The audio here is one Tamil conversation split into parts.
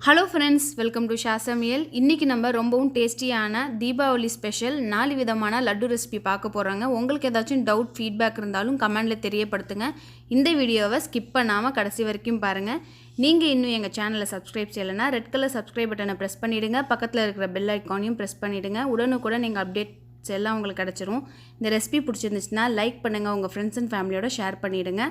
ஹலோ ஃப்ரெண்ட்ஸ், வெல்கம் டு ஷாசமியல். இன்றைக்கி நம்ம ரொம்பவும் டேஸ்டியான தீபாவளி ஸ்பெஷல் 4 விதமான லட்டு ரெசிபி பார்க்க போகிறோங்க. உங்களுக்கு ஏதாச்சும் டவுட் ஃபீட்பேக் இருந்தாலும் கமெண்டில் தெரியப்படுத்துங்க. இந்த வீடியோவை ஸ்கிப் பண்ணாமல் கடைசி வரைக்கும் பாருங்கள். நீங்கள் இன்னும் எங்கள் சேனலை சப்ஸ்கிரைப் செய்யலைன்னா ரெட் கலர் சப்ஸ்கிரைப் பட்டனை ப்ரெஸ் பண்ணிவிடுங்க. பக்கத்தில் இருக்கிற பெல் ஐக்கானையும் ப்ரெஸ் பண்ணிவிடுங்க. உடனுக்குடன் நீங்கள் அப்டேட்ஸ் எல்லாம் உங்களுக்கு கிடச்சிரும். இந்த ரெசிபி பிடிச்சிருந்துச்சுன்னா லைக் பண்ணுங்கள், உங்கள் ஃப்ரெண்ட்ஸ் அண்ட் ஃபேமிலியோட ஷேர் பண்ணிவிடுங்க.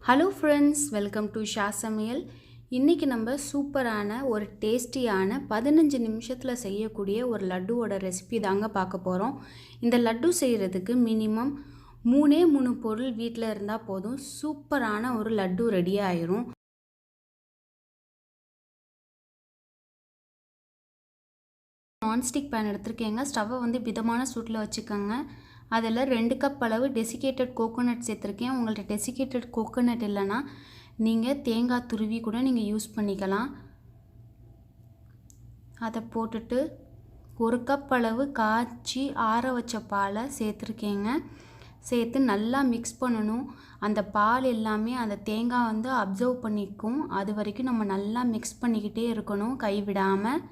Hello friends, welcome to Shah சமையல். இன்றைக்கி நம்ம சூப்பரான ஒரு டேஸ்டியான 15 நிமிஷத்தில் செய்யக்கூடிய ஒரு லட்டுவோட ரெசிபி தாங்க பார்க்க போகிறோம். இந்த லட்டு செய்கிறதுக்கு மினிமம் 3 பொருள் வீட்டில் இருந்தால் போதும். சூப்பரான ஒரு லட்டு ரெடி ஆயிரும். நான்ஸ்டிக் பேன் எடுத்துருக்கேங்க. ஸ்டவ்வை மிதமான சூட்டில் வச்சுக்கோங்க. அதில் 2 கப் அளவு டெசிகேட்டட் கோகோனட் சேர்த்துருக்கேன். உங்கள்கிட்ட டெசிகேட்டட் கோகோனட் இல்லைன்னா நீங்கள் தேங்காய் துருவி கூட நீங்கள் யூஸ் பண்ணிக்கலாம். அதை போட்டுட்டு 1 கப் அளவு காய்ச்சி ஆற வச்ச பாலை சேர்த்துருக்கேங்க. சேர்த்து நல்லா மிக்ஸ் பண்ணணும். அந்த பால் எல்லாமே அந்த தேங்காய் அப்சர்வ் பண்ணிக்கும். அது வரைக்கும் நம்ம நல்லா மிக்ஸ் பண்ணிக்கிட்டே இருக்கணும், கைவிடாமல்.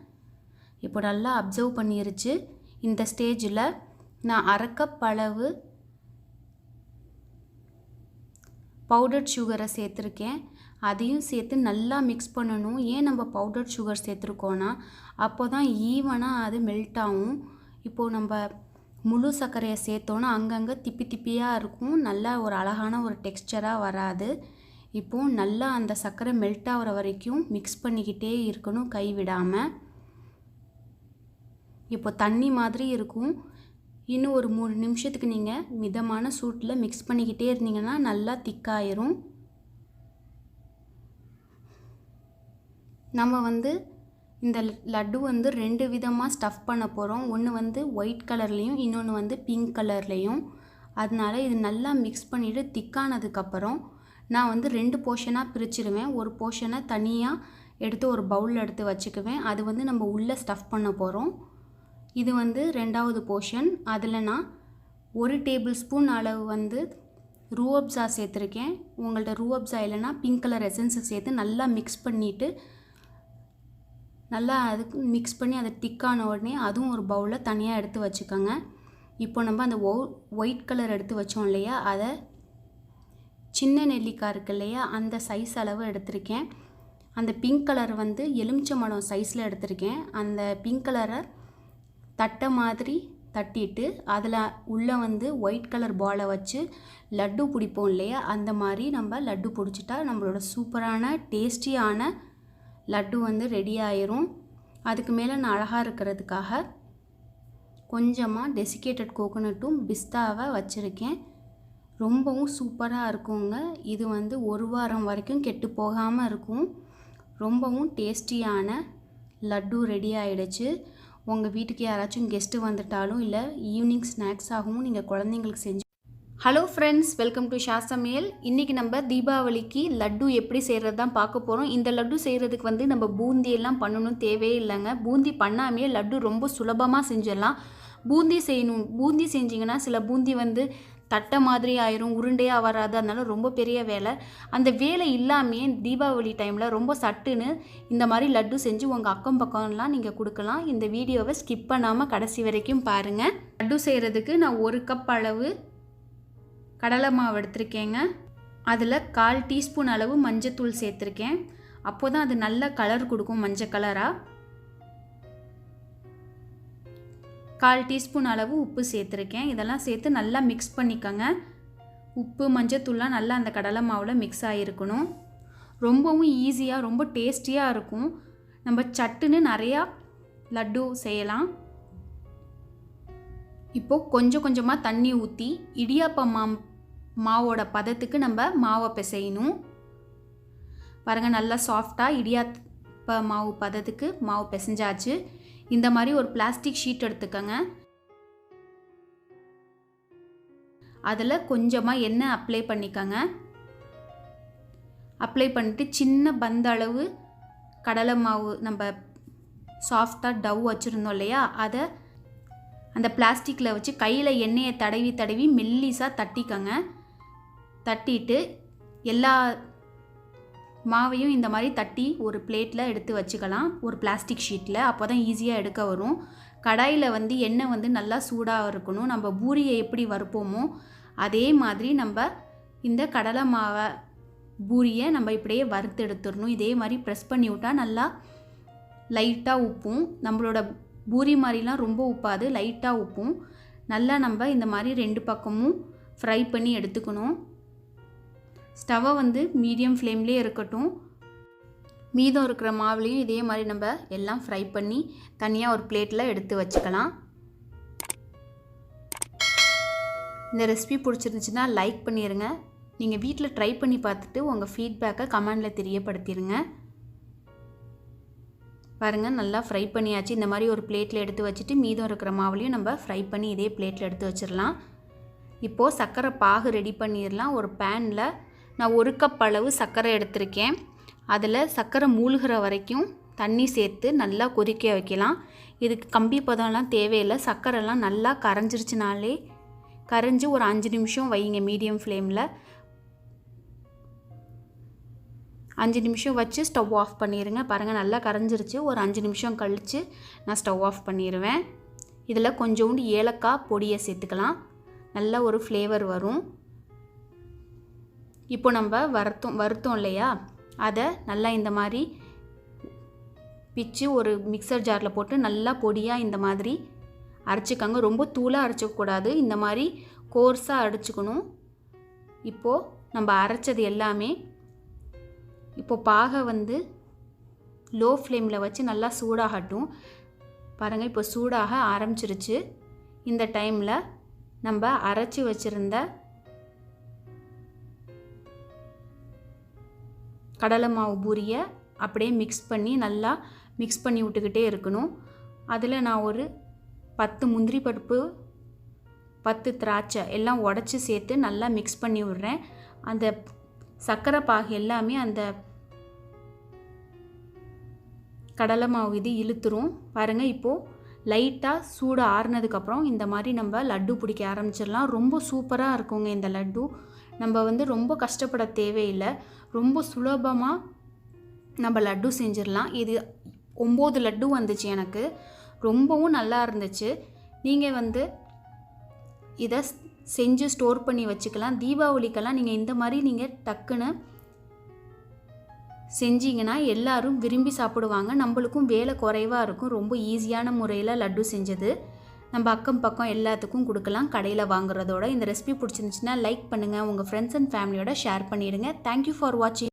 இப்போ நல்லா அப்சர்வ் பண்ணிருச்சு. இந்த ஸ்டேஜில் நான் 1/2 கப் அளவு பவுடர்ட் சுகரை சேர்த்துருக்கேன். அதையும் சேர்த்து நல்லா மிக்ஸ் பண்ணணும். ஏன் நம்ம பவுடர்ட் சுகர் சேர்த்துருக்கோன்னா அப்போ தான் ஈவனாக அது மெல்ட் ஆகும். இப்போது நம்ம முழு சர்க்கரையை சேர்த்தோன்னா அங்கங்கே திப்பி திப்பியாக இருக்கும். நல்லா ஒரு அழகான ஒரு டெக்ஸ்சராக வராது. இப்போது நல்லா அந்த சர்க்கரை மெல்ட் ஆகிற வரைக்கும் மிக்ஸ் பண்ணிக்கிட்டே இருக்கணும், கைவிடாமல். இப்போ தண்ணி மாதிரி இருக்கும். இன்னும் ஒரு 3 நிமிஷத்துக்கு நீங்கள் மிதமான சூட்டில் மிக்ஸ் பண்ணிக்கிட்டே இருந்தீங்கன்னா நல்லா திக்காயிரும். நம்ம இந்த லட்டு 2 விதமாக ஸ்டஃப் பண்ண போகிறோம். ஒன்று ஒயிட் கலர்லேயும் இன்னொன்று பிங்க் கலர்லேயும். அதனால இது நல்லா மிக்ஸ் பண்ணிவிட்டு திக்கானதுக்கப்புறம் நான் 2 போர்ஷனாக பிரிச்சுருவேன். ஒரு போர்ஷனை தனியாக எடுத்து ஒரு பவுலில் எடுத்து வச்சுக்குவேன். அது நம்ம உள்ளே ஸ்டஃப் பண்ண போகிறோம். இது 2வது போர்ஷன். அதில் நான் 1 டேபிள் ஸ்பூன் அளவு ரூஅப்ஸா சேர்த்துருக்கேன். உங்கள்கிட்ட ரூஅப்ஸா இல்லைன்னா பிங்க் கலர் எசன்ஸை சேர்த்து நல்லா மிக்ஸ் பண்ணிவிட்டு நல்லா அதுக்கு மிக்ஸ் பண்ணி அதை திக்கான உடனே அதுவும் ஒரு பவுலில் தனியாக எடுத்து வச்சுக்கோங்க. இப்போ நம்ம அந்த ஒயிட் கலர் எடுத்து வச்சோம் இல்லையா, அதை சின்ன நெல்லிக்காய் இருக்கு இல்லையா, அந்த சைஸ் அளவு எடுத்திருக்கேன். அந்த பிங்க் கலர் எலுமிச்சம்பழம் சைஸில் எடுத்திருக்கேன். அந்த பிங்க் கலரை தட்டை மாதிரி தட்டிட்டு அதில் உள்ளே ஒயிட் கலர் பாலை வச்சு லட்டு பிடிப்போம் இல்லையா, அந்த மாதிரி நம்ம லட்டு பிடிச்சிட்டா நம்மளோட சூப்பரான டேஸ்டியான லட்டு ரெடி ஆயிரும். அதுக்கு மேலே நான் அழகாக இருக்கிறதுக்காக கொஞ்சமாக டெசிகேட்டட் கோகோனட்டும் பிஸ்தாவை வச்சுருக்கேன். ரொம்பவும் சூப்பராக இருக்குங்க. இது 1 வாரம் வரைக்கும் கெட்டு போகாமல் இருக்கும். ரொம்பவும் டேஸ்டியான லட்டு ரெடி ஆகிடுச்சு. உங்கள் வீட்டுக்கு யாராச்சும் கெஸ்ட்டு வந்துட்டாலும் இல்லை ஈவினிங் ஸ்நாக்ஸாகவும் நீங்கள் குழந்தைங்களுக்கு செஞ்சு. Hello friends, welcome to Shah சமையல். இன்றைக்கி நம்ம தீபாவளிக்கு லட்டு எப்படி செய்கிறது தான் பார்க்க போகிறோம். இந்த லட்டு செய்கிறதுக்கு நம்ம பூந்தியெல்லாம் பண்ணணும் தேவையே இல்லைங்க. பூந்தி பண்ணாமையே லட்டு ரொம்ப சுலபமாக செஞ்சிடலாம். பூந்தி செய்யணும். பூந்தி செஞ்சிங்கன்னா சில பூந்தி தட்டை மாதிரி ஆயிரும், உருண்டையாக வராது. அதனால ரொம்ப பெரிய வேலை. அந்த வேலை இல்லாமையே தீபாவளி டைமில் ரொம்ப சட்டுன்னு இந்த மாதிரி லட்டு செஞ்சு உங்கள் அக்கம் பக்கம்லாம் நீங்கள் கொடுக்கலாம். இந்த வீடியோவை ஸ்கிப் பண்ணாமல் கடைசி வரைக்கும் பாருங்கள். லட்டு செய்கிறதுக்கு நான் 1 கப் அளவு கடலை மாவு எடுத்திருக்கேங்க. அதில் 1/4 டீஸ்பூன் அளவு மஞ்சத்தூள் சேர்த்துருக்கேன். அப்போ தான் அது நல்ல கலர் கொடுக்கும், மஞ்சள் கலராக. 1/4 டீஸ்பூன் அளவு உப்பு சேர்த்துருக்கேன். இதெல்லாம் சேர்த்து நல்லா மிக்ஸ் பண்ணிக்கோங்க. உப்பு மஞ்சத்தூள்லாம் நல்லா அந்த கடலை மாவில் மிக்ஸ் ஆகிருக்கணும். ரொம்பவும் ஈஸியாக ரொம்ப டேஸ்டியாக இருக்கும். நம்ம சட்டுன்னு நிறையா லட்டு செய்யலாம். இப்போது கொஞ்சம் கொஞ்சமாக தண்ணி ஊற்றி இடியாப்ப மாவோட பதத்துக்கு நம்ம மாவை பிசையணும். பாருங்கள், நல்லா சாஃப்டாக இடியாப்ப மாவு பதத்துக்கு மாவு பிசைஞ்சாச்சு. இந்த மாதிரி ஒரு பிளாஸ்டிக் ஷீட் எடுத்துக்கோங்க. அதில் கொஞ்சமாக எண்ணெய் அப்ளை பண்ணிக்கோங்க. அப்ளை பண்ணிவிட்டு சின்ன பந்தளவு கடலை மாவு நம்ம சாஃப்டாக டவ் வச்சுருந்தோம் இல்லையா, அதை அந்த பிளாஸ்டிக்கில் வச்சு கையில் எண்ணெயை தடவி தடவி மெல்லிஸாக தட்டிக்கோங்க. தட்டிட்டு எல்லா மாவையும் இந்த மாதிரி தட்டி ஒரு பிளேட்டில் எடுத்து வச்சுக்கலாம், ஒரு பிளாஸ்டிக் ஷீட்டில். அப்போ தான் ஈஸியாக எடுக்க வரும். கடாயில் எண்ணெய் நல்லா சூடாக இருக்கணும். நம்ம பூரியை எப்படி வறுப்போமோ அதே மாதிரி நம்ம இந்த கடலை மாவை பூரியை நம்ம இப்படியே வறுத்து எடுத்துடணும். இதே மாதிரி ப்ரெஸ் பண்ணி விட்டால் நல்லா லைட்டாக உப்பும். நம்மளோட பூரி மாதிரிலாம் ரொம்ப உப்பாது, லைட்டாக உப்பும். நல்லா நம்ம இந்த மாதிரி 2 பக்கமும் ஃப்ரை பண்ணி எடுத்துக்கணும். ஸ்டவ்வை வந்து மீடியம் ஃப்ளேம்லேயே இருக்கட்டும். மீதம் இருக்கிற மாவுலையும் இதே மாதிரி நம்ம எல்லாம் ஃப்ரை பண்ணி தனியாக ஒரு பிளேட்டில் எடுத்து வச்சுக்கலாம். இந்த ரெசிபி பிடிச்சிருந்துச்சுன்னா லைக் பண்ணிடுங்க. நீங்கள் வீட்டில் ட்ரை பண்ணி பார்த்துட்டு உங்கள் ஃபீட்பேக்கை கமெண்டில் தெரியப்படுத்திடுங்க. பாருங்கள், நல்லா ஃப்ரை பண்ணியாச்சு. இந்த மாதிரி ஒரு பிளேட்டில் எடுத்து வச்சுட்டு மீதம் இருக்கிற மாவுலையும் நம்ம ஃப்ரை பண்ணி இதே பிளேட்டில் எடுத்து வச்சிடலாம். இப்போது சர்க்கரை பாகு ரெடி பண்ணிடலாம். ஒரு பேனில் நான் 1 கப் அளவு சர்க்கரை எடுத்திருக்கேன். அதில் சர்க்கரை மூழ்கிற வரைக்கும் தண்ணி சேர்த்து நல்லா கொதிக்க வைக்கலாம். இதுக்கு கம்பி பதம்லாம் தேவையில்லை. சர்க்கரைலாம் நல்லா கரைஞ்சி ஒரு 5 நிமிஷம் வைங்க மீடியம் ஃப்ளேமில். 5 நிமிஷம் வச்சு ஸ்டவ் ஆஃப் பண்ணிடுங்க. பாருங்கள், நல்லா கரைஞ்சிருச்சு. ஒரு 5 நிமிஷம் கழித்து நான் ஸ்டவ் ஆஃப் பண்ணிடுவேன். இதில் கொஞ்சோண்டு ஏலக்காய் பொடியை சேர்த்துக்கலாம். நல்ல ஒரு ஃப்ளேவர் வரும். இப்போ நம்ம வறுத்தோம் இல்லையா, அதை நல்லா இந்த மாதிரி பிச்சு ஒரு மிக்சர் ஜாரில் போட்டு நல்லா பொடியாக இந்த மாதிரி அரைச்சிக்கோங்க. ரொம்ப தூளாக அரைச்சிக்கூடாது, இந்த மாதிரி கோர்ஸாக அரைச்சிக்கணும். இப்போது நம்ம அரைச்சது எல்லாமே இப்போது பாகை வந்து லோ ஃப்ளேமில் வச்சு நல்லா சூடாகட்டும். பாருங்கள், இப்போ சூடாக ஆரம்பிச்சிருச்சு. இந்த டைமில் நம்ம அரைச்சி வச்சுருந்த கடலை மாவு பூரியை அப்படியே நல்லா மிக்ஸ் பண்ணி விட்டுக்கிட்டே இருக்கணும். அதில் நான் ஒரு 10 முந்திரி பருப்பு, 10 திராட்சை எல்லாம் உடச்சி சேர்த்து நல்லா மிக்ஸ் பண்ணி விடுறேன். அந்த சர்க்கரை பாகு எல்லாமே அந்த கடலை மாவு இது இழுத்துரும். பாருங்கள், இப்போது லைட்டாக சூடு ஆறுனதுக்கப்புறம் இந்த மாதிரி நம்ம லட்டு பிடிக்க ஆரம்பிச்சிடலாம். ரொம்ப சூப்பராக இருக்குங்க இந்த லட்டு. நம்ம வந்து ரொம்ப கஷ்டப்பட தேவையில்லை. ரொம்ப சுலபமாக நம்ம லட்டு செஞ்சிடலாம். இது 9 லட்டு வந்துச்சு எனக்கு. ரொம்பவும் நல்லா இருந்துச்சு. நீங்கள் வந்து இதை செஞ்சு ஸ்டோர் பண்ணி வச்சுக்கலாம். தீபாவளிக்கெல்லாம் நீங்கள் இந்த மாதிரி நீங்கள் டக்குன்னு செஞ்சிங்கன்னா எல்லோரும் விரும்பி சாப்பிடுவாங்க. நம்மளுக்கும் வேலை குறைவாக இருக்கும். ரொம்ப ஈஸியான முறையில் லட்டு செஞ்சது. நம்ம அக்கம் பக்கம் எல்லாத்துக்கும் கொடுக்கலாம் கடையில் வாங்குறதோட. இந்த ரெசிபி பிடிச்சிருந்துச்சுன்னா லைக் பண்ணுங்கள். உங்கள் ஃப்ரெண்ட்ஸ் அண்ட் ஃபேமிலியோட ஷேர் பண்ணிவிடுங்க. தேங்க்யூ ஃபார் வாட்சிங்.